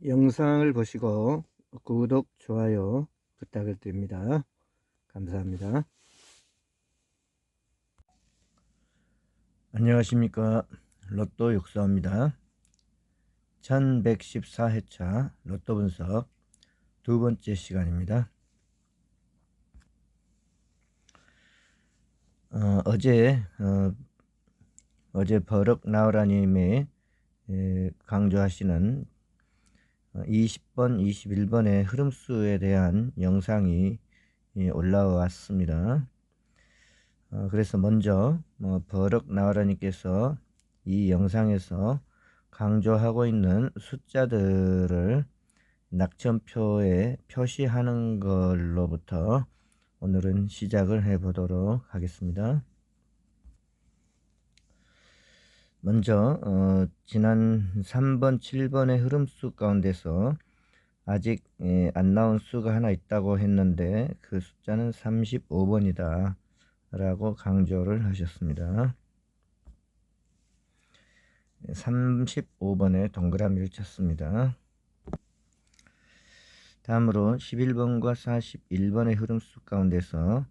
영상을 보시고 구독, 좋아요 부탁을 드립니다. 감사합니다. 안녕하십니까. 로또 육사입니다. 1114회차 로또 분석 두 번째 시간입니다. 어제 버럭 나우라님의 강조하시는 20번, 21번의 흐름수에 대한 영상이 올라왔습니다. 그래서 먼저 버럭 나우라님께서 이 영상에서 강조하고 있는 숫자들을 낙천표에 표시하는 걸로부터 오늘은 시작을 해 보도록 하겠습니다. 먼저 지난 3번, 7번의 흐름수 가운데서 아직 안 나온 수가 하나 있다고 했는데 그 숫자는 35번이다 라고 강조를 하셨습니다. 35번에 동그라미를 쳤습니다. 다음으로 11번과 41번의 흐름수 가운데서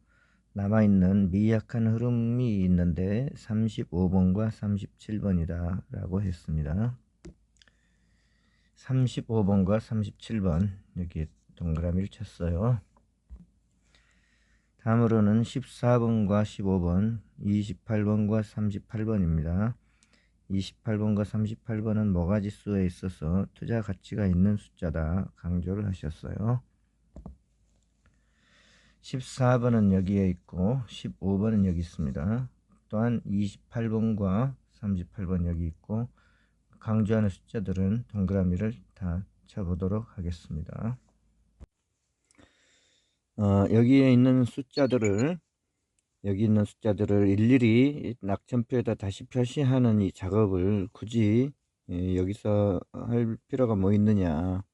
남아있는 미약한 흐름이 있는데 35번과 37번이다 라고 했습니다. 35번과 37번 여기 동그라미를 쳤어요. 다음으로는 14번과 15번, 28번과 38번입니다. 28번과 38번은 모가지수에 있어서 투자 가치가 있는 숫자다 강조를 하셨어요. 14번은 여기에 있고 15번은 여기 있습니다. 또한 28번과 38번 여기 있고 강조하는 숫자들은 동그라미를 다 쳐보도록 하겠습니다. 여기 있는 숫자들을 일일이 낙천표에다 다시 표시하는 이 작업을 굳이 여기서 할 필요가 뭐 있느냐,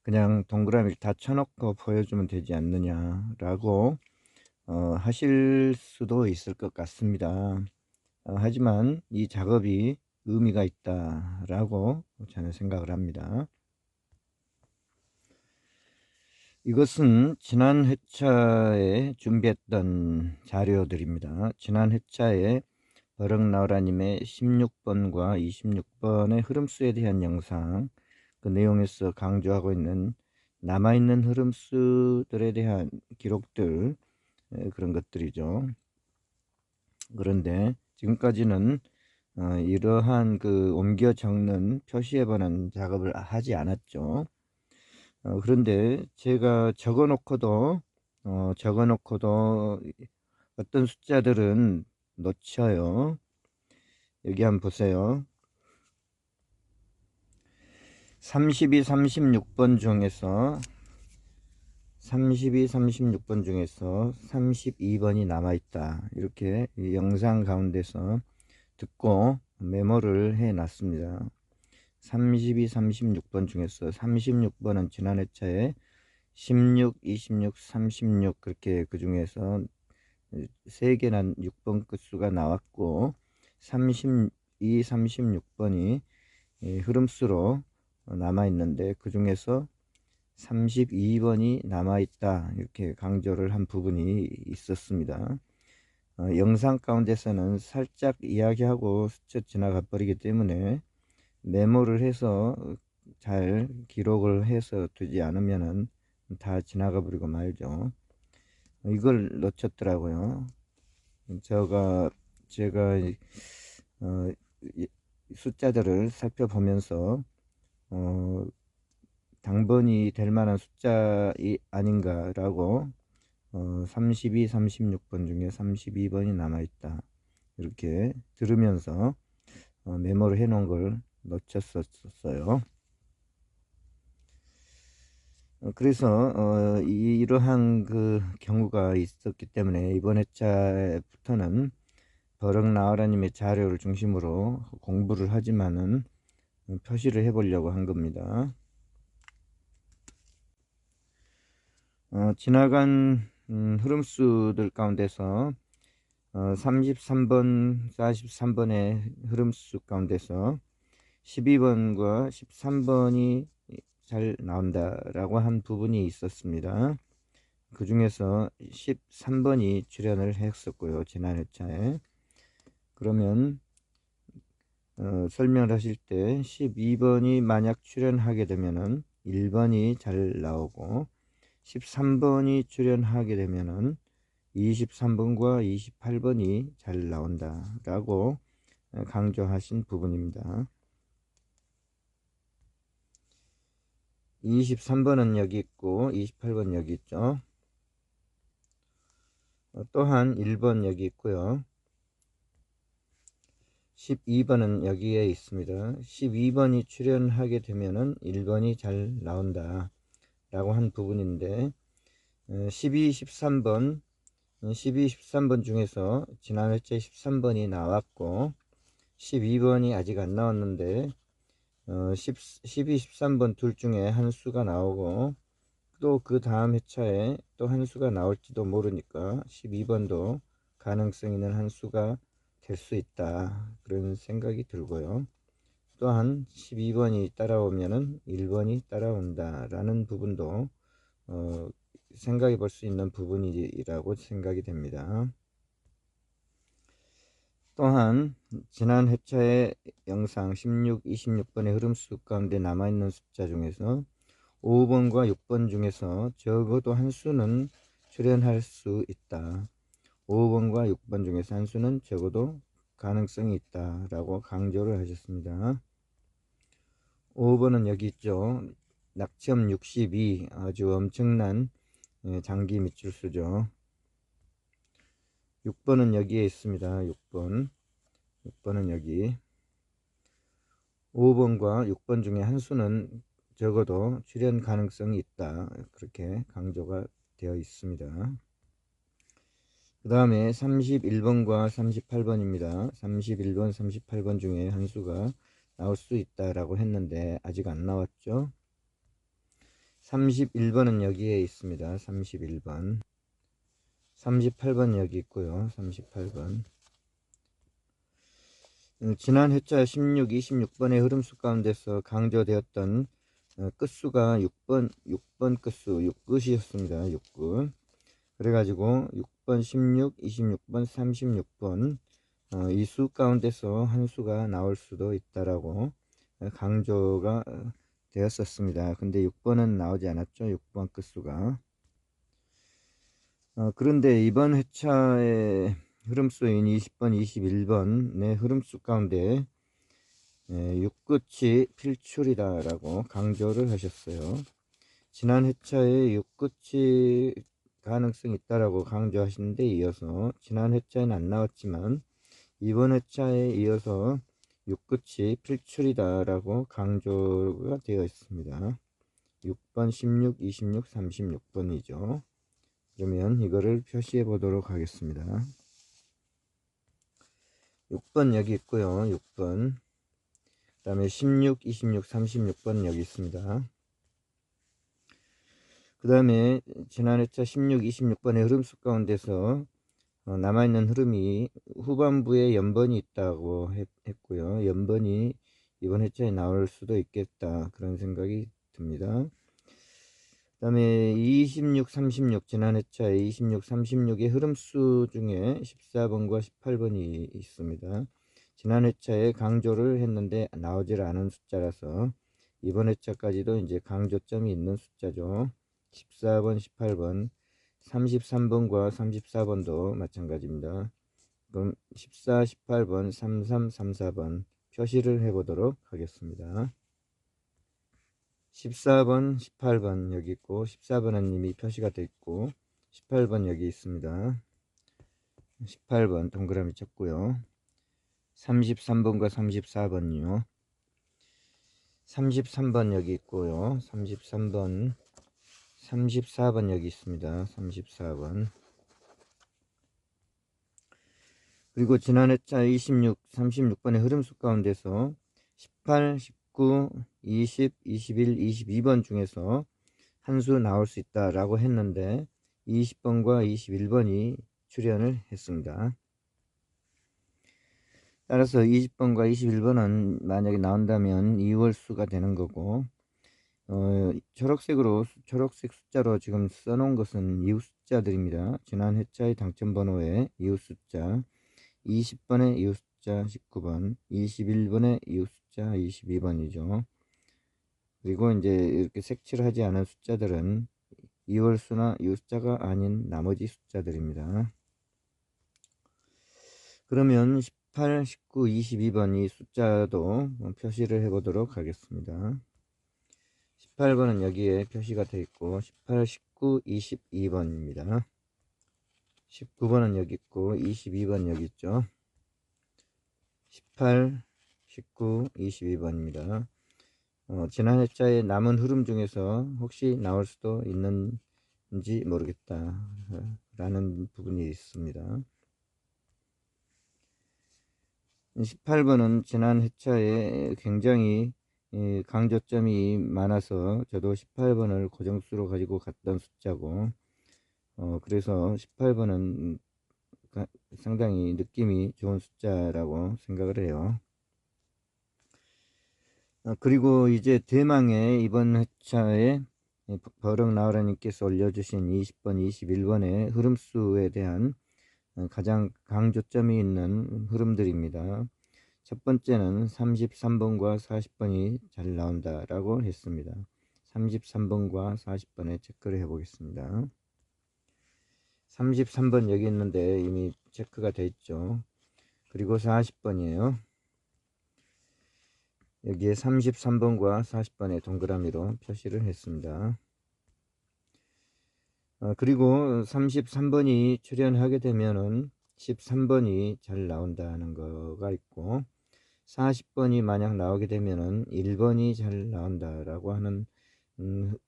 그냥 동그라미를 다 쳐놓고 보여주면 되지 않느냐 라고 하실 수도 있을 것 같습니다. 하지만 이 작업이 의미가 있다 라고 저는 생각을 합니다. 이것은 지난 회차에 준비했던 자료들입니다. 지난 회차에 버럭나우라님의 16번과 26번의 흐름수에 대한 영상, 그 내용에서 강조하고 있는 남아있는 흐름수들에 대한 기록들, 그런 것들이죠. 그런데 지금까지는 이러한 그 옮겨 적는 표시해보는 작업을 하지 않았죠. 그런데 제가 적어놓고도 어떤 숫자들은 놓쳐요. 여기 한번 보세요. 32, 36번 중에서 32번이 남아있다. 이렇게 이 영상 가운데서 듣고 메모를 해 놨습니다. 32, 36번 중에서 36번은 지난 회차에 16, 26, 36 그렇게 그 중에서 3개나 6번 끝수가 나왔고 32, 36번이 흐름수로 남아있는데 그 중에서 32번이 남아있다 이렇게 강조를 한 부분이 있었습니다. 영상 가운데서는 살짝 이야기하고 스쳐 지나가 버리기 때문에 메모를 해서 잘 기록을 해서 두지 않으면은 다 지나가 버리고 말죠. 이걸 놓쳤더라고요. 제가 숫자들을 살펴보면서 당번이 될 만한 숫자이 아닌가라고 32, 36번 중에 32번이 남아있다 이렇게 들으면서 메모를 해 놓은 걸 놓쳤었어요. 그래서 이러한 그 경우가 있었기 때문에 이번 회차부터는 버럭 나우라님의 자료를 중심으로 공부를 하지만은 표시를 해 보려고 한 겁니다. 지나간 흐름수들 가운데서 33번, 43번의 흐름수 가운데서 12번과 13번이 잘 나온다라고 한 부분이 있었습니다. 그 중에서 13번이 출연을 했었고요. 지난 회차에. 그러면 설명을 하실 때 12번이 만약 출연하게 되면은 1번이 잘 나오고 13번이 출연하게 되면은 23번과 28번이 잘 나온다 라고 강조하신 부분입니다. 23번은 여기 있고 28번 여기 있죠. 또한 1번 여기 있고요. 12번은 여기에 있습니다. 12번이 출연하게 되면은 1번이 잘 나온다 라고 한 부분인데 12, 13번 13번 중에서 지난 회차에 13번이 나왔고 12번이 아직 안 나왔는데 12, 13번 둘 중에 한 수가 나오고 또 그 다음 회차에 또 한 수가 나올지도 모르니까 12번도 가능성 있는 한 수가 될 수 있다 그런 생각이 들고요. 또한 12번이 따라오면은 1번이 따라온다 라는 부분도 생각해 볼 수 있는 부분이라고 생각이 됩니다. 또한 지난 회차의 영상 16, 26번의 흐름수 가운데 남아있는 숫자 중에서 5번과 6번 중에서 적어도 한 수는 출연할 수 있다. 5번과 6번 중에서 한 수는 적어도 가능성이 있다 라고 강조를 하셨습니다. 5번은 여기 있죠. 낙점 62 아주 엄청난 장기 밑줄수죠. 6번은 여기에 있습니다. 6번은 여기 5번과 6번 중에 한 수는 적어도 출현 가능성이 있다 그렇게 강조가 되어 있습니다. 그 다음에 31번과 38번입니다. 31번, 38번 중에 한 수가 나올 수 있다라고 했는데 아직 안 나왔죠. 31번은 여기에 있습니다. 31번. 38번 여기 있고요. 38번. 지난 회차 16, 26번의 흐름수 가운데서 강조되었던 끝수가 6번 끝수, 6끝이었습니다. 6끝. 그래가지고 6번, 16, 26번, 36번 이 수 가운데서 한 수가 나올 수도 있다라고 강조가 되었었습니다. 근데 6번은 나오지 않았죠. 6번 끝수가. 그런데 이번 회차의 흐름수인 20번, 21번의 흐름수 가운데 6끝이 필출이다 라고 강조를 하셨어요. 지난 회차에 6끝이 가능성이 있다라고 강조하시는데 이어서 지난 회차에는 안 나왔지만 이번 회차에 이어서 6끝이 필출이다 라고 강조가 되어 있습니다. 6번, 16, 26, 36번이죠. 그러면 이거를 표시해 보도록 하겠습니다. 6번 여기 있고요. 6번. 그 다음에 16, 26, 36번 여기 있습니다. 그 다음에 지난 회차 16, 26번의 흐름수 가운데서 남아있는 흐름이 후반부에 연번이 있다고 했고요. 연번이 이번 회차에 나올 수도 있겠다 그런 생각이 듭니다. 그 다음에 26, 36 지난 회차에 26, 36의 흐름수 중에 14번과 18번이 있습니다. 지난 회차에 강조를 했는데 나오질 않은 숫자라서 이번 회차까지도 이제 강조점이 있는 숫자죠. 14번, 18번, 33번과 34번도 마찬가지입니다. 그럼 14, 18번, 33, 34번 표시를 해보도록 하겠습니다. 14번, 18번 여기 있고 14번은 이미 표시가 되어 있고 18번 여기 있습니다. 18번 동그라미 쳤고요. 33번과 34번이요. 33번 여기 있고요. 33번, 34번 여기 있습니다. 34번. 그리고 지난 회차 26, 36번의 흐름수 가운데서 18, 19, 20, 21, 22번 중에서 한 수 나올 수 있다라고 했는데 20번과 21번이 출연을 했습니다. 따라서 20번과 21번은 만약에 나온다면 2월 수가 되는 거고 초록색 숫자로 지금 써놓은 것은 이웃 숫자들입니다. 지난 회차의 당첨번호에 이웃 숫자 20번에 이웃 숫자 19번, 21번에 이웃 숫자 22번이죠. 그리고 이제 이렇게 색칠을 하지 않은 숫자들은 이월수나 이웃 숫자가 아닌 나머지 숫자들입니다. 그러면 18, 19, 22번 이 숫자도 표시를 해 보도록 하겠습니다. 18번은 여기에 표시가 되어 있고 18, 19, 22번입니다. 19번은 여기 있고 22번 여기 있죠. 18, 19, 22번입니다. 지난 회차의 남은 흐름 중에서 혹시 나올 수도 있는지 모르겠다 라는 부분이 있습니다. 18번은 지난 회차에 굉장히 강조점이 많아서 저도 18번을 고정수로 가지고 갔던 숫자고, 그래서 18번은 상당히 느낌이 좋은 숫자라고 생각을 해요. 그리고 이제 대망의 이번 회차에 버럭 나으라님께서 올려주신 20번, 21번의 흐름수에 대한 가장 강조점이 있는 흐름들입니다. 첫 번째는 33번과 40번이 잘 나온다 라고 했습니다. 33번과 40번에 체크를 해 보겠습니다. 33번 여기 있는데 이미 체크가 되어 있죠. 그리고 40번이에요. 여기에 33번과 40번의 동그라미로 표시를 했습니다. 그리고 33번이 출현하게 되면은 13번이 잘 나온다는 거가 있고, 40번이 만약 나오게 되면은 1번이 잘 나온다라고 하는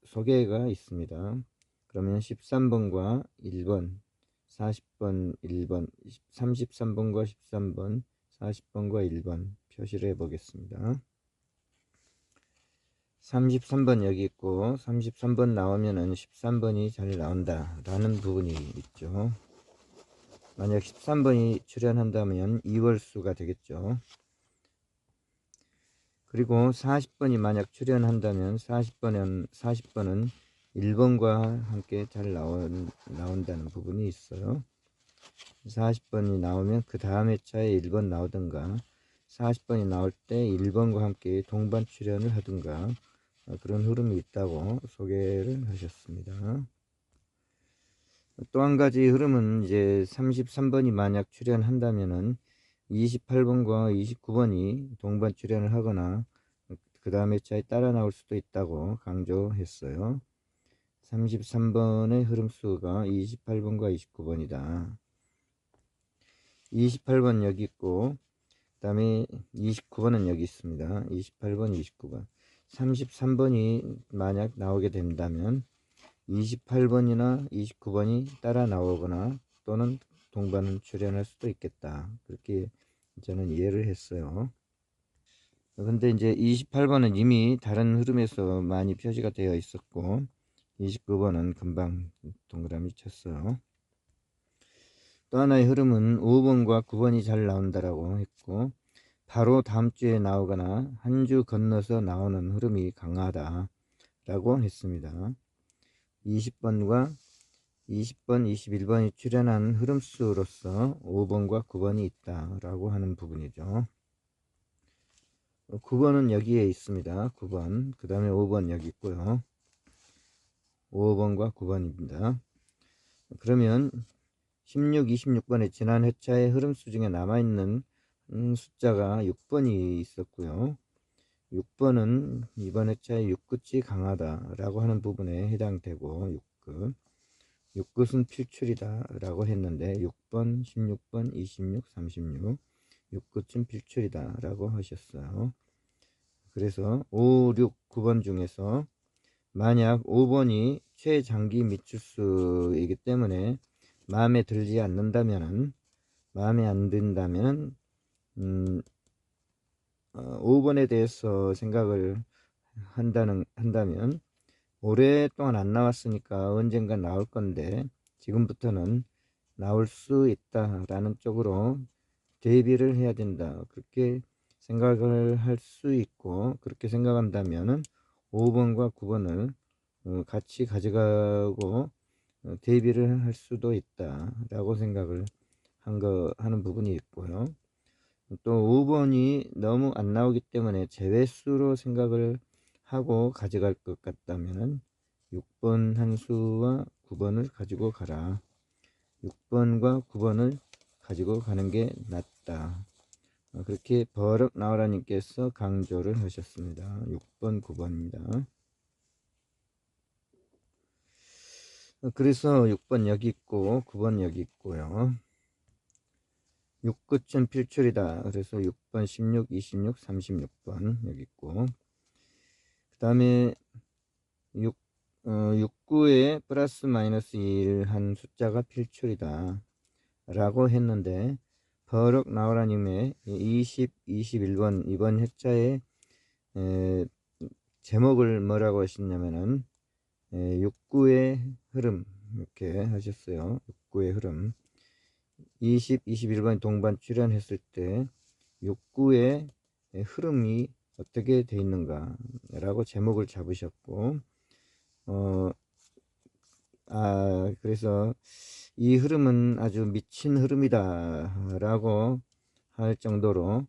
소개가 있습니다. 그러면 13번과 1번, 40번 1번, 33번과 13번, 40번과 1번 표시를 해 보겠습니다. 33번 여기 있고 33번 나오면은 13번이 잘 나온다 라는 부분이 있죠. 만약 13번이 출현한다면 2월수가 되겠죠. 그리고 40번이 만약 출현한다면 40번은 1번과 함께 잘 나온다는 부분이 있어요. 40번이 나오면 그 다음 회차에 1번 나오든가, 40번이 나올 때 1번과 함께 동반 출현을 하든가 그런 흐름이 있다고 소개를 하셨습니다. 또 한 가지 흐름은 이제 33번이 만약 출현한다면은 28번과 29번이 동반 출현을 하거나 그 다음 회차에 따라 나올 수도 있다고 강조했어요. 33번의 흐름수가 28번과 29번이다. 28번 여기 있고 그 다음에 29번은 여기 있습니다. 28번, 29번. 33번이 만약 나오게 된다면 28번이나 29번이 따라 나오거나 또는 동반 출현할 수도 있겠다. 그렇게 저는 이해를 했어요. 근데 이제 28번은 이미 다른 흐름에서 많이 표시가 되어 있었고 29번은 금방 동그라미 쳤어요. 또 하나의 흐름은 5번과 9번이 잘 나온다라고 했고, 바로 다음 주에 나오거나 한 주 건너서 나오는 흐름이 강하다 라고 했습니다. 20번과 20번, 21번이 출현한 흐름수로서 5번과 9번이 있다 라고 하는 부분이죠. 9번은 여기에 있습니다. 9번, 그 다음에 5번 여기 있고요. 5번과 9번입니다. 그러면 16, 26번에 지난 회차의 흐름수 중에 남아있는 숫자가 6번이 있었고요. 6번은 이번 회차의 6끝이 강하다 라고 하는 부분에 해당되고 6끝. 6끝은 필출이다 라고 했는데 6번, 16번, 26, 36 6끝은 필출이다 라고 하셨어요. 그래서 5, 6, 9번 중에서 만약 5번이 최장기 미추수이기 때문에 마음에 들지 않는다면은, 마음에 안 든다면 5번에 대해서 생각을 한다면 오랫동안 안 나왔으니까 언젠가 나올 건데 지금부터는 나올 수 있다라는 쪽으로 대비를 해야 된다, 그렇게 생각을 할 수 있고, 그렇게 생각한다면은 5번과 9번을 같이 가져가고 대비를 할 수도 있다 라고 생각을 하는 부분이 있고요. 또 5번이 너무 안 나오기 때문에 제외수로 생각을 하고 가져갈 것 같다면 6번 한 수와 9번을 가지고 가라. 6번과 9번을 가지고 가는 게 낫다. 그렇게 버럭 나오라님께서 강조를 하셨습니다. 6번 9번입니다. 그래서 6번 여기 있고 9번 여기 있고요. 6구쯤 필출이다. 그래서 6번 16 26 36번 여기 있고, 그 다음에 6구에 플러스 마이너스 1 한 숫자가 필출이다 라고 했는데, 버럭 나오라님의 20 21번 이번 회차에 제목을 뭐라고 하셨냐면은 6구의 흐름 이렇게 하셨어요. 6구의 흐름. 20 21번 동반 출연했을 때 6구의 흐름이 어떻게 돼 있는가 라고 제목을 잡으셨고, 그래서 이 흐름은 아주 미친 흐름이다 라고 할 정도로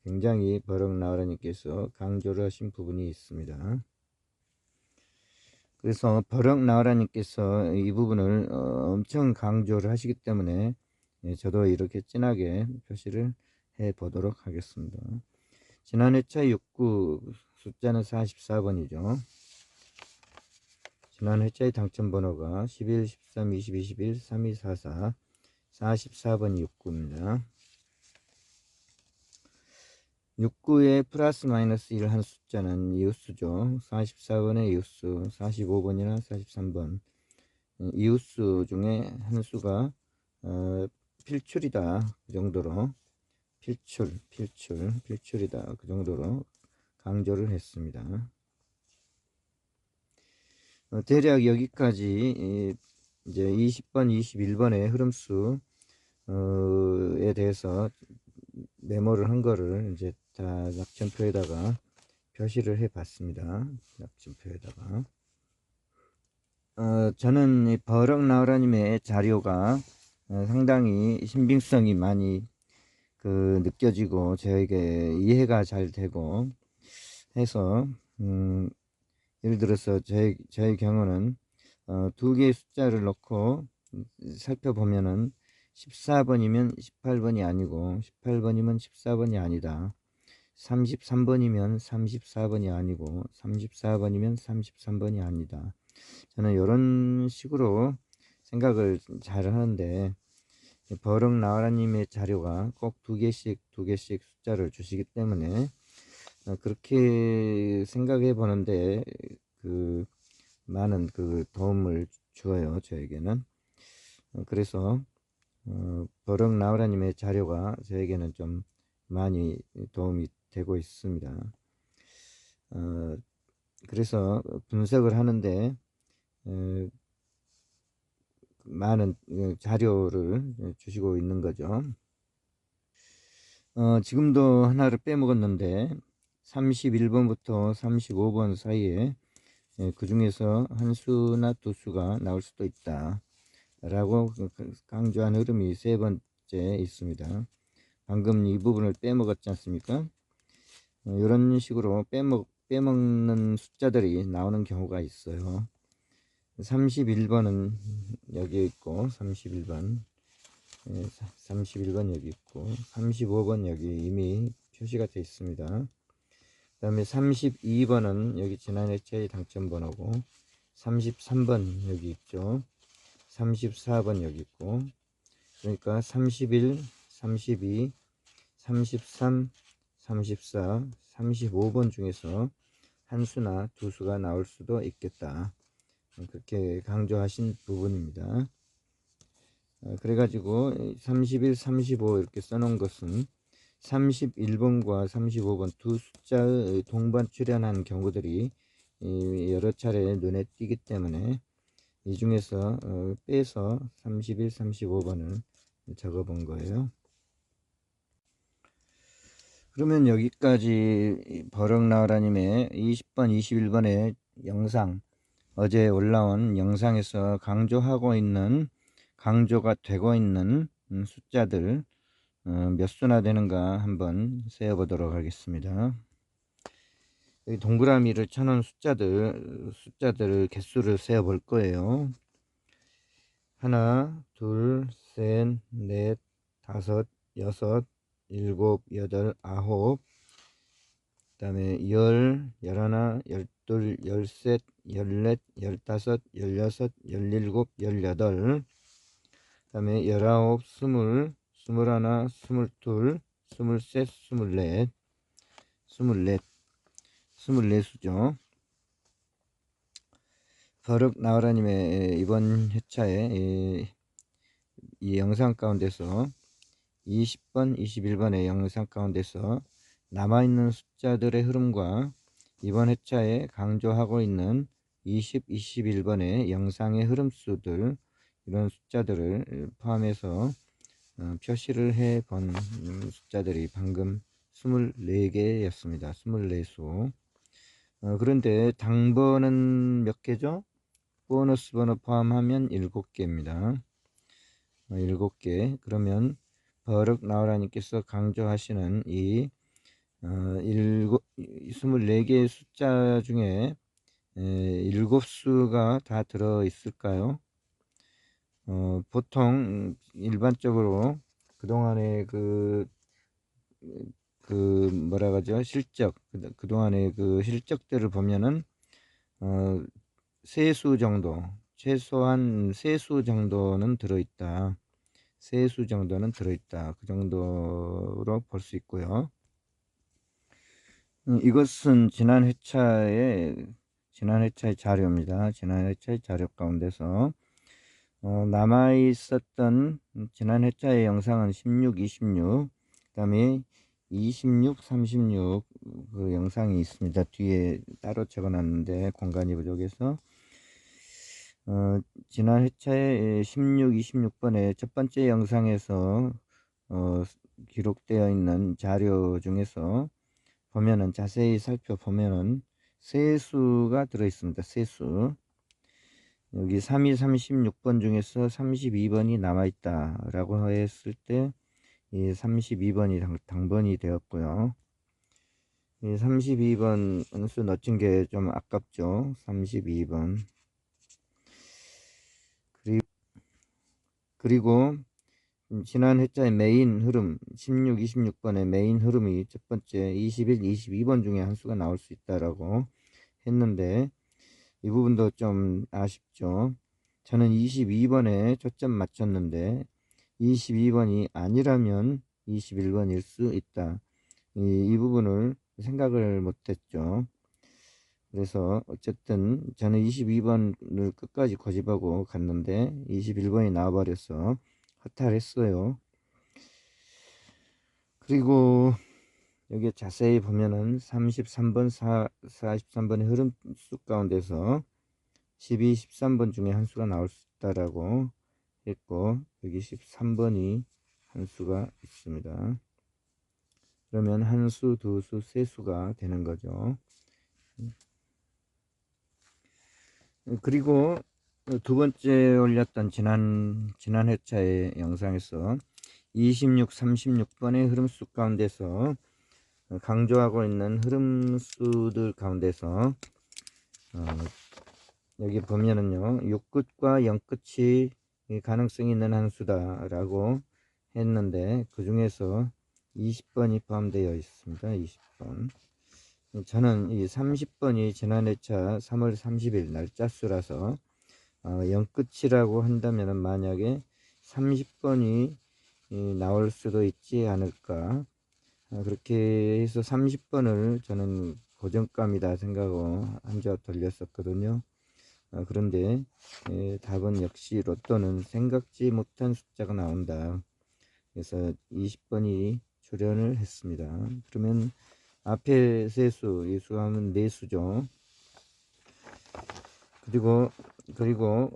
굉장히 버럭 나으라님께서 강조를 하신 부분이 있습니다. 그래서 버럭 나으라님께서 이 부분을 엄청 강조를 하시기 때문에 저도 이렇게 진하게 표시를 해 보도록 하겠습니다. 지난 회차 6구 숫자는 44번이죠. 지난 회차의 당첨번호가 11, 13, 20, 21, 32, 44, 44번이 6구입니다. 6구에 플러스 마이너스 1 한 숫자는 이웃수죠. 44번의 이웃수, 45번이나 43번 이웃수 중에 한 수가 필출이다. 그 정도로 필출이다. 그 정도로 강조를 했습니다. 대략 여기까지 이제 20번, 21번의 흐름수에 대해서 메모를 한 거를 이제 다 낙점표에다가 표시를 해 봤습니다. 낙점표에다가. 저는 이 버럭 나우라님의 자료가 상당히 신빙성이 많이 느껴지고 저에게 이해가 잘 되고 해서 예를 들어서 저의 경우는 두 개의 숫자를 넣고 살펴보면은 14번이면 18번이 아니고 18번이면 14번이 아니다. 33번이면 34번이 아니고 34번이면 33번이 아니다. 저는 이런 식으로 생각을 잘 하는데, 버럭 나와라님의 자료가 꼭 두 개씩 숫자를 주시기 때문에 그렇게 생각해 보는데 많은 도움을 주어요, 저에게는. 그래서 버럭 나우라님의 자료가 저에게는 좀 많이 도움이 되고 있습니다. 그래서 분석을 하는데 많은 자료를 주시고 있는 거죠. 지금도 하나를 빼먹었는데 31번부터 35번 사이에 그 중에서 한 수나 두 수가 나올 수도 있다 라고 강조한 흐름이 세 번째 있습니다. 방금 이 부분을 빼먹었지 않습니까? 이런 식으로 빼먹는 숫자들이 나오는 경우가 있어요. 31번은 여기 있고 31번 31번 여기 있고 35번 여기 이미 표시가 되어 있습니다. 그 다음에 32번은 여기 지난 회차의 당첨번호고 33번 여기 있죠. 34번 여기 있고, 그러니까 31, 32, 33, 34, 35번 중에서 한 수나 두 수가 나올 수도 있겠다. 그렇게 강조하신 부분입니다. 그래가지고 31, 35 이렇게 써놓은 것은 31번과 35번 두 숫자의 동반 출현한 경우들이 여러 차례 눈에 띄기 때문에 이 중에서 빼서 31, 35번을 적어 본 거예요. 그러면 여기까지 버럭 나으라님의 20번, 21번의 영상, 어제 올라온 영상에서 강조가 되고 있는 숫자들 몇 수나 되는가 한번 세어보도록 하겠습니다. 여기 동그라미를 쳐놓은 숫자들 개수를 세어 볼 거예요. 하나, 둘, 셋, 넷, 다섯, 여섯, 일곱, 여덟, 아홉, 그 다음에 열, 열하나, 열둘, 열셋, 열넷, 열다섯, 열여섯, 열일곱, 열여덟, 그 다음에 열아홉, 스물, 스물하나, 스물둘, 스물셋, 스물넷, 스물네 수죠. 버럭 나으라님의 이번 회차에 이 영상 가운데서 20번, 21번의 영상 가운데서 남아있는 숫자들의 흐름과 이번 회차에 강조하고 있는 20, 21번의 영상의 흐름수들, 이런 숫자들을 포함해서 표시를 해 본 숫자들이 방금 24개였습니다. 24수. 그런데 당번은 몇 개죠? 보너스 번호 포함하면 7개입니다. 7개. 그러면 버럭 나으라님께서 강조하시는 이 24개의 숫자 중에 7수가 다 들어 있을까요? 보통 일반적으로 그동안의 뭐라 그러죠? 그동안의 그 실적들을 보면은 세수 정도, 최소한 세수 정도는 들어있다. 세수 정도는 들어있다. 그 정도로 볼 수 있고요. 이것은 지난 회차의 자료입니다. 지난 회차의 자료 가운데서 남아 있었던 지난 회차의 영상은 16, 26, 그다음에 26, 36 그 영상이 있습니다. 뒤에 따로 적어놨는데 공간이 부족해서 지난 회차의 16, 26번의 첫 번째 영상에서 기록되어 있는 자료 중에서 보면은 자세히 살펴보면은 세수가 들어 있습니다. 세수. 여기 3이 36번 중에서 32번이 남아 있다 라고 했을 때 이 32번이 당번이 되었고요. 이 32번 수 넣친 게 좀 아깝죠. 32번. 그리고 지난 회차의 메인 흐름 16, 26번의 메인 흐름이 첫 번째 21, 22번 중에 한 수가 나올 수 있다라고 했는데 이 부분도 좀 아쉽죠. 저는 22번에 초점 맞췄는데 22번이 아니라면 21번일 수 있다. 이 부분을 생각을 못했죠. 그래서 어쨌든 저는 22번을 끝까지 고집하고 갔는데 21번이 나와버려서 허탈했어요. 그리고 여기 자세히 보면은 33번, 43번의 흐름수 가운데서 12, 13번 중에 한 수가 나올 수 있다라고 했고 여기 13번이 한 수가 있습니다. 그러면 한 수, 두 수, 세 수가 되는 거죠. 그리고 두 번째 올렸던 지난 회차의 영상에서 26, 36번의 흐름수 가운데서 강조하고 있는 흐름수들 가운데서 여기 보면은요 6끝과 0끝이 가능성이 있는 한 수다 라고 했는데 그 중에서 20번이 포함되어 있습니다. 20번. 저는 이 30번이 지난 회차 3월 30일 날짜 수라서 0끝이라고 한다면 만약에 30번이 나올 수도 있지 않을까. 그렇게 해서 30번을 저는 고정감이다 생각하고 한 주 돌렸었거든요. 그런데 답은 역시 로또는 생각지 못한 숫자가 나온다. 그래서 20번이 출연을 했습니다. 그러면 앞에 세수, 이 수하면 4수죠. 그리고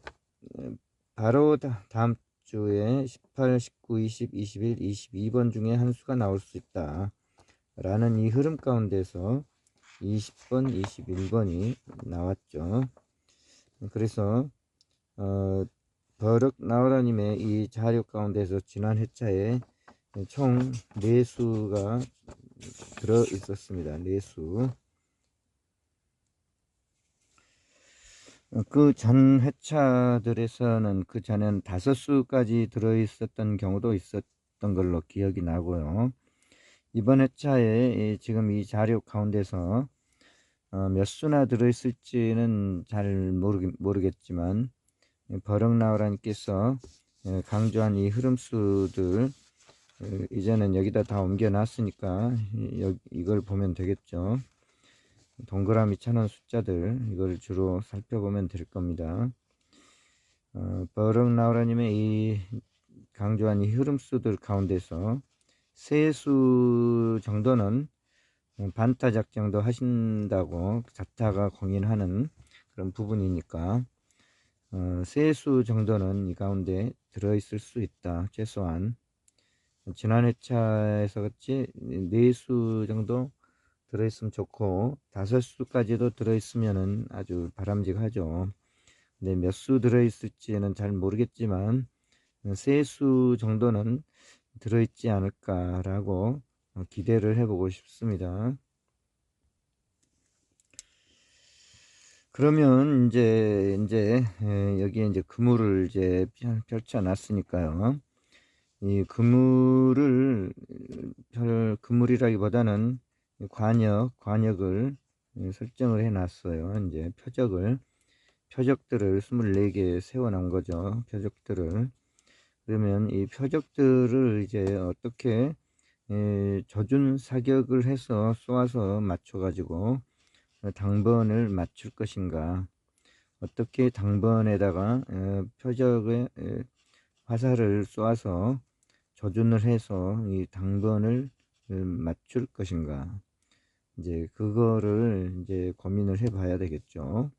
바로 다음 주에 18, 19, 20, 21, 22번 중에 한 수가 나올 수 있다. 라는 이 흐름 가운데서 20번, 21번이 나왔죠. 그래서 버럭 나우라님의 이 자료 가운데서 지난 회차에 총 4수가 들어 있었습니다. 4수. 그 전 회차들에서는 그 전엔 5수까지 들어 있었던 경우도 있었던 걸로 기억이 나고요. 이번 회차에 지금 이 자료 가운데서 몇 수나 들어 있을지는 잘 모르겠지만 버럭 나우라님께서 강조한 이 흐름수들 이제는 여기다 다 옮겨 놨으니까 이걸 보면 되겠죠. 동그라미 쳐놓은 숫자들 이걸 주로 살펴보면 될 겁니다. 버럭 나우라님의 이 강조한 이 흐름수들 가운데서 세수 정도는 반타 작정도 하신다고 자타가 공인하는 그런 부분이니까 세수 정도는 이 가운데 들어있을 수 있다. 최소한 지난 회차에서 같이 4수 정도 들어있으면 좋고 5수까지도 들어있으면 아주 바람직하죠. 근데 몇 수 들어있을지는 잘 모르겠지만 3수 정도는 들어있지 않을까라고 기대를 해보고 싶습니다. 그러면 이제 여기에 이제 그물을 이제 펼쳐 놨으니까요. 이 그물을 그물이라기보다는 관역을 설정을 해 놨어요. 이제 표적들을 24개 세워 놓은 거죠. 표적들을. 그러면 이 표적들을 이제 어떻게 조준 사격을 해서 쏘아서 맞춰 가지고 당번을 맞출 것인가, 어떻게 당번에다가 표적의 화살을 쏘아서 조준을 해서 이 당번을 맞출 것인가, 이제 그거를 이제 고민을 해 봐야 되겠죠.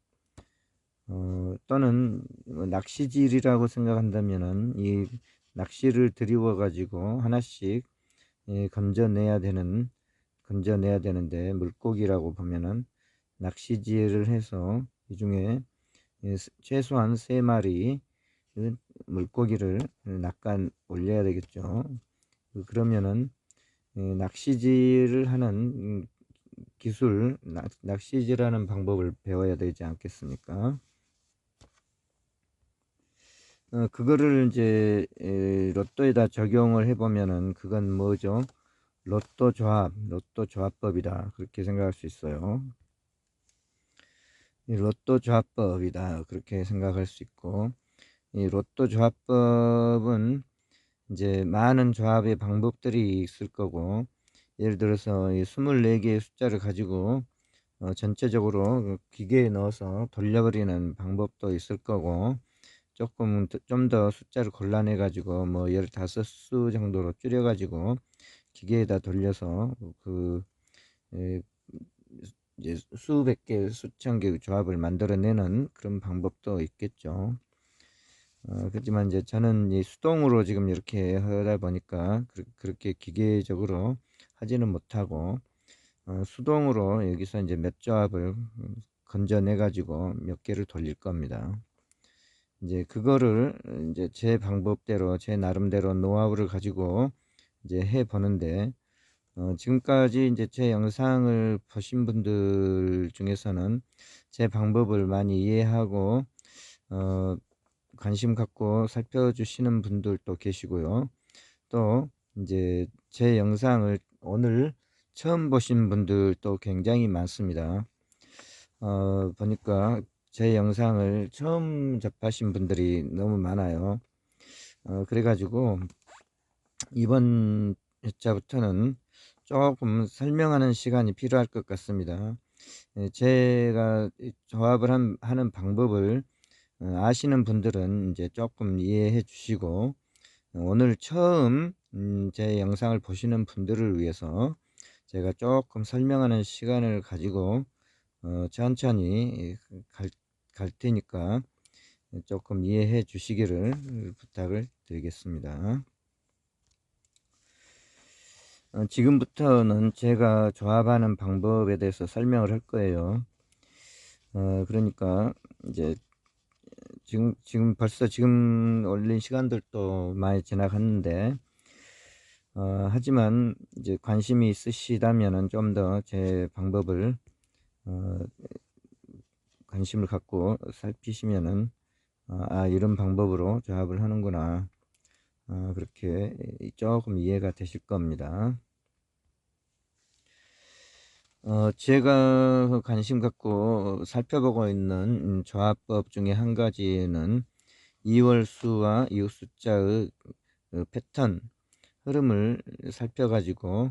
또는 낚시질이라고 생각한다면은 이 낚시를 들이워 가지고 하나씩 건져내야 되는데 물고기라고 보면은 낚시질을 해서 이 중에 최소한 3마리 물고기를 낚아 올려야 되겠죠. 그러면은 낚시질을 하는 기술, 낚시질하는 방법을 배워야 되지 않겠습니까? 그거를 이제 로또에다 적용을 해보면은 그건 뭐죠? 로또 조합법이다. 그렇게 생각할 수 있어요. 이 로또 조합법이다. 그렇게 생각할 수 있고, 이 로또 조합법은 이제 많은 조합의 방법들이 있을 거고, 예를 들어서 이 24개의 숫자를 가지고 전체적으로 그 기계에 넣어서 돌려버리는 방법도 있을 거고, 조금 좀 더 숫자를 골라내 가지고 뭐 15수 정도로 줄여 가지고 기계에다 돌려서 그 이제 수백 개, 수천 개 조합을 만들어내는 그런 방법도 있겠죠. 그렇지만 이제 저는 이 수동으로 지금 이렇게 하다 보니까 그렇게 기계적으로 하지는 못하고 수동으로 여기서 이제 몇 조합을 건져내 가지고 몇 개를 돌릴 겁니다. 이제 그거를 이제 제 방법대로 제 나름대로 노하우를 가지고 이제 해 보는데 지금까지 이제 제 영상을 보신 분들 중에서는 제 방법을 많이 이해하고 관심 갖고 살펴주시는 분들도 계시고요. 또 이제 제 영상을 오늘 처음 보신 분들도 굉장히 많습니다. 보니까 제 영상을 처음 접하신 분들이 너무 많아요. 그래가지고 이번 회차부터는 조금 설명하는 시간이 필요할 것 같습니다. 제가 조합을 하는 방법을 아시는 분들은 이제 조금 이해해 주시고, 오늘 처음 제 영상을 보시는 분들을 위해서 제가 조금 설명하는 시간을 가지고 천천히 갈 테니까 조금 이해해 주시기를 부탁을 드리겠습니다. 지금부터는 제가 조합하는 방법에 대해서 설명을 할 거예요. 그러니까 이제 지금 벌써 지금 올린 시간들도 많이 지나갔는데, 하지만 이제 관심이 있으시다면은 좀 더 제 방법을 어, 관심을 갖고 살피시면은 이런 방법으로 조합을 하는구나, 그렇게 조금 이해가 되실 겁니다. 제가 관심 갖고 살펴보고 있는 조합법 중에 한 가지는 이월수와 이웃숫자의 그 패턴, 흐름을 살펴가지고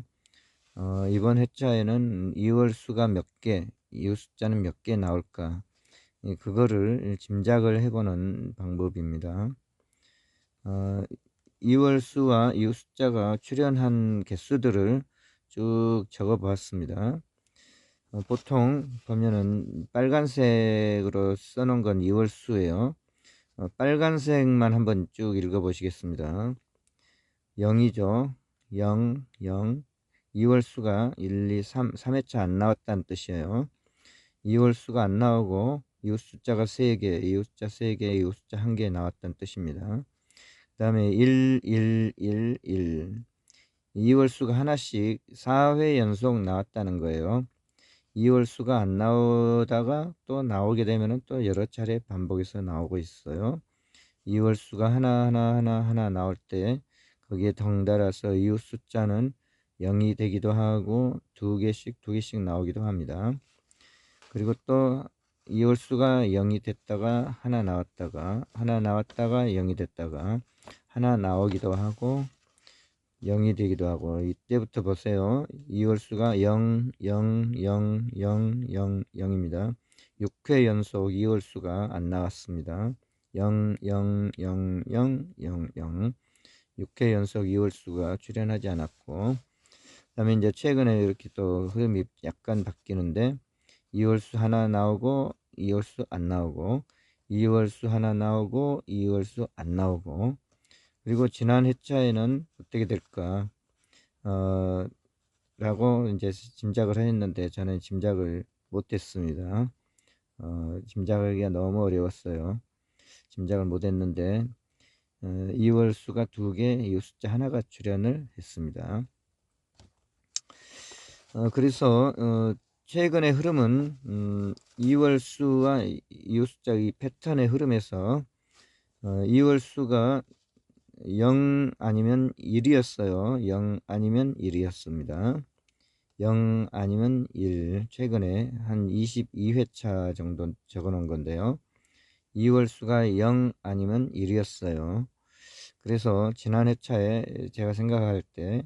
이번 회차에는 이월수가 몇 개, 이웃숫자는 몇 개 나올까, 그거를 짐작을 해보는 방법입니다. 이월수와 이웃숫자가 출현한 개수들을 쭉 적어 보았습니다. 보통 보면은 빨간색으로 써놓은 건 이월수예요. 빨간색만 한번 쭉 읽어 보시겠습니다. 0이죠. 0, 0. 이월수가 1, 2, 3, 3회차 안 나왔다는 뜻이에요. 이월수가 안 나오고 이웃숫자가 3개, 이웃숫자 3개, 이웃숫자 1개 나왔다는 뜻입니다. 그 다음에 1, 1, 1, 1. 이월수가 하나씩 4회 연속 나왔다는 거예요. 이월수가 안 나오다가 또 나오게 되면 또 여러 차례 반복해서 나오고 있어요. 이월수가 하나 나올 때 거기에 덩달아서 이웃 숫자는 0이 되기도 하고 두 개씩 나오기도 합니다. 그리고 또 이월수가 0이 됐다가 하나 나왔다가 0이 됐다가 하나 나오기도 하고 0이 되기도 하고, 이때부터 보세요. 이월수가 0, 0, 0, 0, 0, 0입니다. 6회 연속 이월수가 안 나왔습니다. 0, 0, 0, 0, 0, 0. 6회 연속 이월수가 출현하지 않았고, 그 다음에 이제 최근에 이렇게 또 흐름이 약간 바뀌는데, 이월수 하나 나오고 이월수 안 나오고, 이월수 하나 나오고 이월수 안 나오고, 그리고 지난 회차에는 어떻게 될까 라고 이제 짐작을 했는데, 저는 짐작을 못했습니다. 짐작하기가 너무 어려웠어요. 짐작을 못했는데, 이월수가 2개, 이웃숫자 하나가 출현을 했습니다. 그래서 최근의 흐름은 이월수와 이웃숫자의 패턴의 흐름에서 이월수가 0 아니면 1이었어요. 0 아니면 1이었습니다. 0 아니면 1. 최근에 한 22회차 정도 적어 놓은 건데요. 이월수가 0 아니면 1이었어요. 그래서 지난 회차에 제가 생각할 때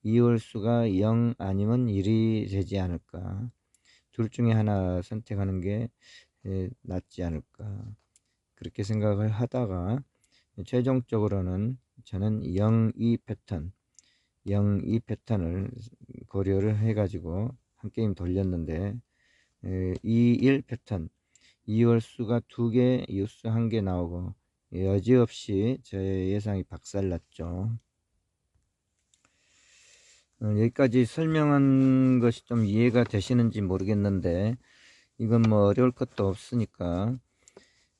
이월수가 0 아니면 1이 되지 않을까. 둘 중에 하나 선택하는 게 낫지 않을까. 그렇게 생각을 하다가 최종적으로는 저는 0, 2 패턴, 0, 2 패턴을 고려를 해가지고 한 게임 돌렸는데, 2, 1 패턴, 이월수가 2개, 이웃수 1개 나오고 여지없이 제 예상이 박살났죠. 여기까지 설명한 것이 좀 이해가 되시는지 모르겠는데, 이건 뭐 어려울 것도 없으니까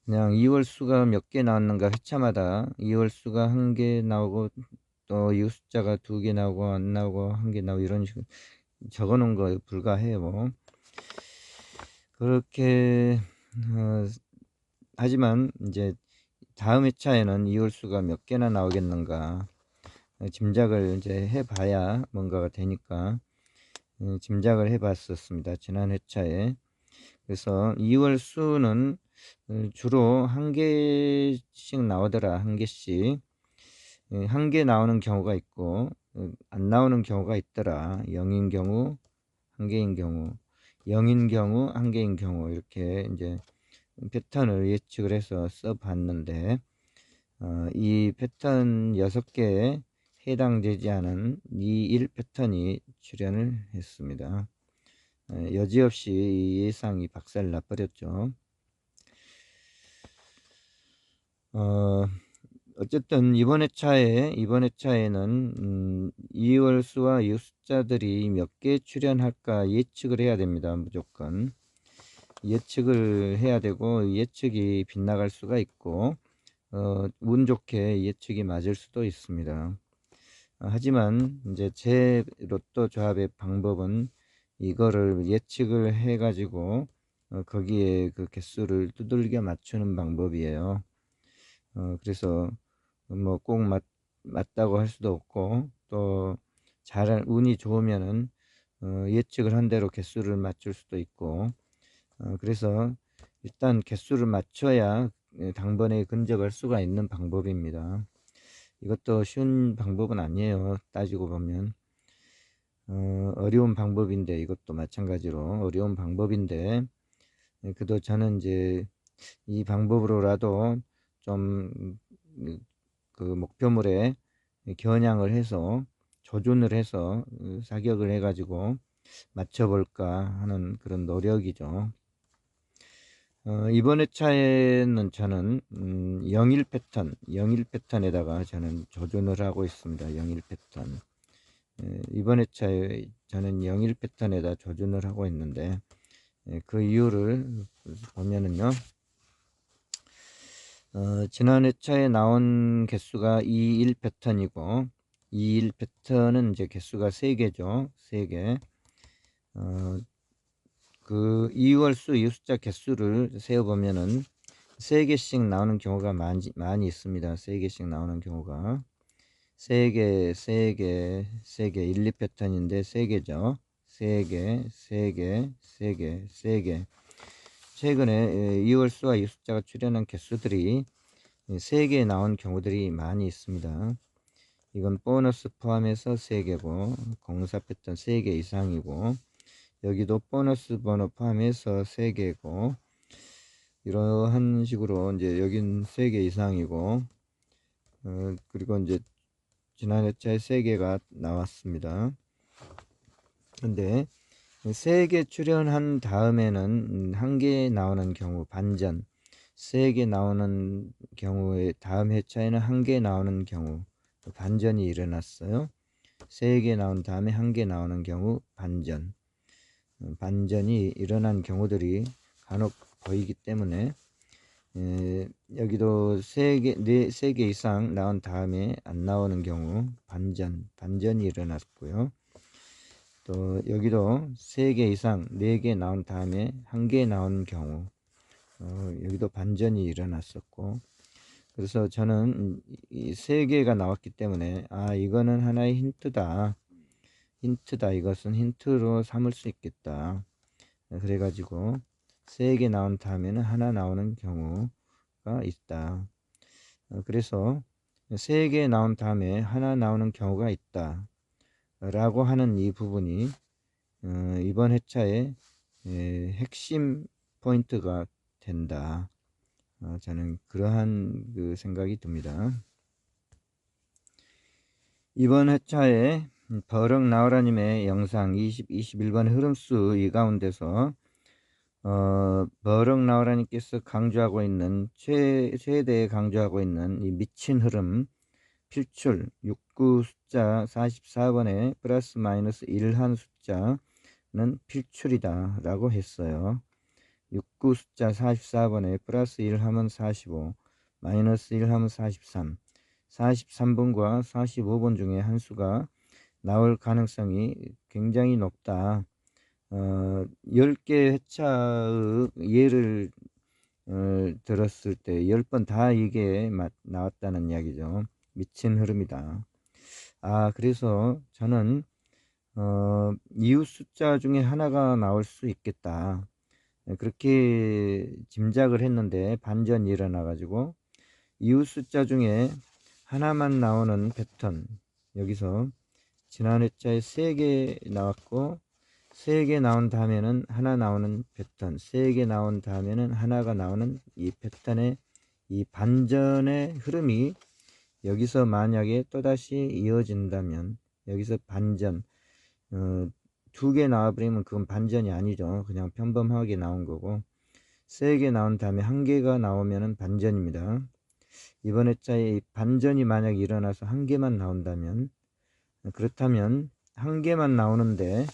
그냥 이월수가 몇 개 나왔는가 회차마다 이월수가 1개 나오고 또 이웃숫자가 2개 나오고 안 나오고 1개 나오고 이런 식으로 적어 놓은 거에 불과해요. 그렇게 하지만 이제 다음 회차에는 이월수가 몇 개나 나오겠는가 짐작을 이제 해봐야 뭔가가 되니까 짐작을 해봤었습니다. 지난 회차에. 그래서 이월수는 주로 1개씩 나오더라. 1개씩. 1개 나오는 경우가 있고 안 나오는 경우가 있더라. 0인 경우, 1개인 경우, 0인 경우, 1개인 경우, 이렇게 이제 패턴을 예측을 해서 써봤는데, 이 패턴 6개에 해당되지 않은 2, 1 패턴이 출현을 했습니다. 여지없이 이 예상이 박살나 버렸죠. 어쨌든 이번 회차에는 이월수와 이 숫자들이 몇 개 출현할까 예측을 해야 됩니다. 무조건 예측을 해야 되고, 예측이 빗나갈 수가 있고, 운 좋게 예측이 맞을 수도 있습니다. 하지만 이제 제 로또 조합의 방법은 이거를 예측을 해 가지고 거기에 그 개수를 두들겨 맞추는 방법이에요. 그래서 뭐 꼭 맞다고 할 수도 없고, 또 잘 운이 좋으면은 예측을 한 대로 개수를 맞출 수도 있고, 그래서 일단 개수를 맞춰야 당번에 근접할 수가 있는 방법입니다. 이것도 쉬운 방법은 아니에요. 따지고 보면 어려운 방법인데, 이것도 마찬가지로 어려운 방법인데, 그래도 저는 이제 이 방법으로라도 좀 그 목표물에 겨냥을 해서 조준을 해서 사격을 해 가지고 맞춰볼까 하는 그런 노력이죠. 이번 회차에는 저는 영일 패턴에다가 저는 조준을 하고 있습니다. 영일 패턴. 이번 회차에 저는 영일 패턴에다 조준을 하고 있는데, 그 이유를 보면은요, 지난 회차에 나온 개수가 21 패턴이고, 21 패턴은 이제 개수가 3개죠. 3개. 그 이월수 이 숫자 개수를 세어보면은 3개씩 나오는 경우가 많이 있습니다. 3개씩 나오는 경우가 3개, 3개, 3개, 1, 2 패턴인데 3개죠. 3개, 3개, 3개, 3개. 최근에 이월수와 이 숫자가 출현한 개수들이 3개 나온 경우들이 많이 있습니다. 이건 보너스 포함해서 3개고, 공사 패턴 3개 이상이고, 여기도 보너스 번호 포함해서 3개고, 이러한 식으로 이제 여긴 3개 이상이고, 그리고 이제 지난 회차에 3개가 나왔습니다. 근데 3개 출현한 다음에는 1개 나오는 경우 반전, 3개 나오는 경우에 다음 회차에는 1개 나오는 경우 반전이 일어났어요. 3개 나온 다음에 1개 나오는 경우 반전이 일어난 경우들이 간혹 보이기 때문에, 여기도 3개 이상 나온 다음에 안 나오는 경우 반전이 일어났고요. 또 여기도 3개 이상 4개 나온 다음에 1개 나온 경우, 여기도 반전이 일어났었고, 그래서 저는 이 3개가 나왔기 때문에 이거는 하나의 힌트다, 이것은 힌트로 삼을 수 있겠다. 그래가지고 3개 나온 다음에는 하나 나오는 경우가 있다. 그래서 3개 나온 다음에 하나 나오는 경우가 있다 라고 하는 이 부분이 이번 회차의 핵심 포인트가 된다. 저는 그러한 그 생각이 듭니다. 이번 회차에 버럭 나오라님의 영상 21번 흐름수 이 가운데서 버럭 나오라님께서 강조하고 있는 최대 강조하고 있는 이 미친 흐름, 필출 69 숫자 44번에 플러스 마이너스 1한 숫자는 필출이다 라고 했어요. 69 숫자 44번에 플러스 1하면 45, 마이너스 1하면 43, 43번과 45번 중에 한 수가 나올 가능성이 굉장히 높다. 10개 회차의 예를 들었을 때 10번 다 이게 나왔다는 이야기죠. 미친 흐름이다. 그래서 저는 이웃 숫자 중에 하나가 나올 수 있겠다, 그렇게 짐작을 했는데 반전이 일어나 가지고 이웃 숫자 중에 하나만 나오는 패턴, 여기서 지난 회차에 3개 나왔고 3개 나온 다음에는 하나 나오는 패턴, 3개 나온 다음에는 하나가 나오는 이 패턴의 이 반전의 흐름이 여기서 만약에 또다시 이어진다면, 여기서 반전 2개 나와버리면 그건 반전이 아니죠. 그냥 평범하게 나온 거고, 3개 나온 다음에 1개가 나오면 반전입니다. 이번 회차에 반전이 만약 일어나서 한 개만 나온다면, 그렇다면 한 개만 나오는데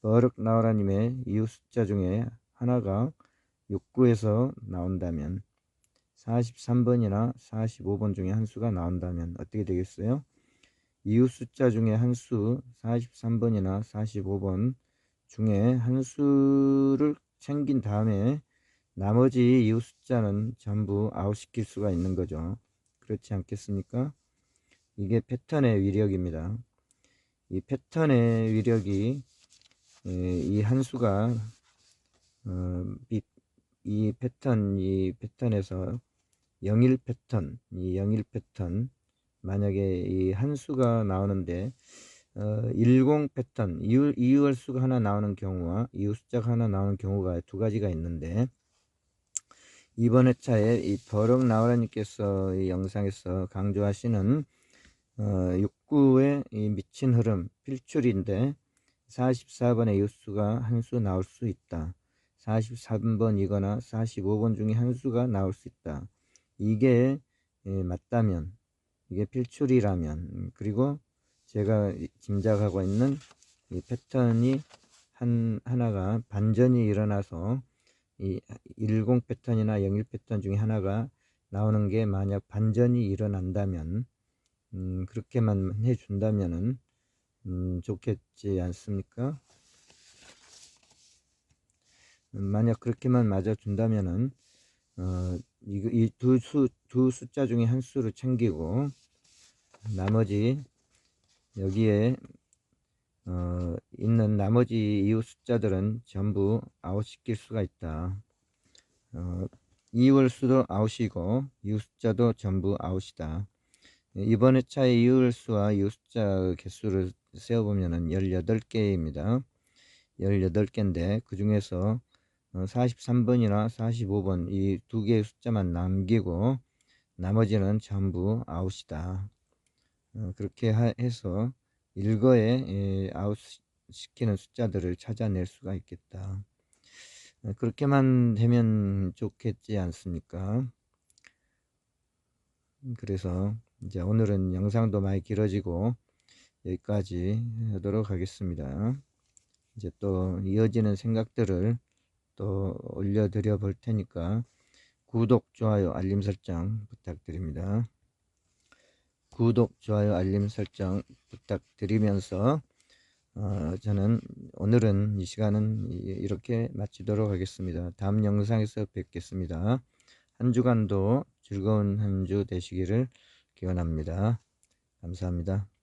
버럭 나오라님의 이유 숫자 중에 하나가 69에서 나온다면, 43번이나 45번 중에 한 수가 나온다면 어떻게 되겠어요? 이유 숫자 중에 한 수, 43번이나 45번 중에 한 수를 챙긴 다음에 나머지 이유 숫자는 전부 아웃시킬 수가 있는 거죠. 그렇지 않겠습니까? 이게 패턴의 위력입니다. 이 패턴의 위력이, 이 한 수가 이 패턴에서 영일 패턴, 이 영일 패턴, 만약에 이 한 수가 나오는데 10 패턴, 이유할 수가 하나 나오는 경우와 이유 숫자가 하나 나오는 경우가 두 가지가 있는데, 이번 회차에 이 버럭 나오라님께서 이 영상에서 강조하시는 69의 이 미친 흐름 필출인데, 44번의 이웃수가 한 수 나올 수 있다. 43번이거나 45번 중에 한 수가 나올 수 있다. 이게 맞다면, 이게 필출이라면, 그리고 제가 짐작하고 있는 이 패턴이 하나가 반전이 일어나서 이 10 패턴이나 01 패턴 중에 하나가 나오는 게 만약 반전이 일어난다면, 그렇게만 해준다면은 좋겠지 않습니까? 만약 그렇게만 맞아준다면은 이 두 숫자 중에 한 수를 챙기고 나머지 여기에 있는 나머지 이유 숫자들은 전부 아웃시킬 수가 있다. 이유월 수도 아웃이고 이유 숫자도 전부 아웃이다. 이번 회차의 이유월 수와 이유 숫자 개수를 세어보면은 18개입니다. 18개인데 그 중에서 43번이나 45번 이 두 개의 숫자만 남기고 나머지는 전부 아웃이다. 그렇게 해서 일거에 아웃시키는 숫자들을 찾아낼 수가 있겠다. 그렇게만 되면 좋겠지 않습니까? 그래서 이제 오늘은 영상도 많이 길어지고 여기까지 하도록 하겠습니다. 이제 또 이어지는 생각들을 또 올려드려 볼 테니까 구독, 좋아요, 알림 설정 부탁드립니다. 구독, 좋아요, 알림 설정 부탁드리면서 저는 오늘은 이 시간은 이렇게 마치도록 하겠습니다. 다음 영상에서 뵙겠습니다. 한 주간도 즐거운 한 주 되시기를 기원합니다. 감사합니다.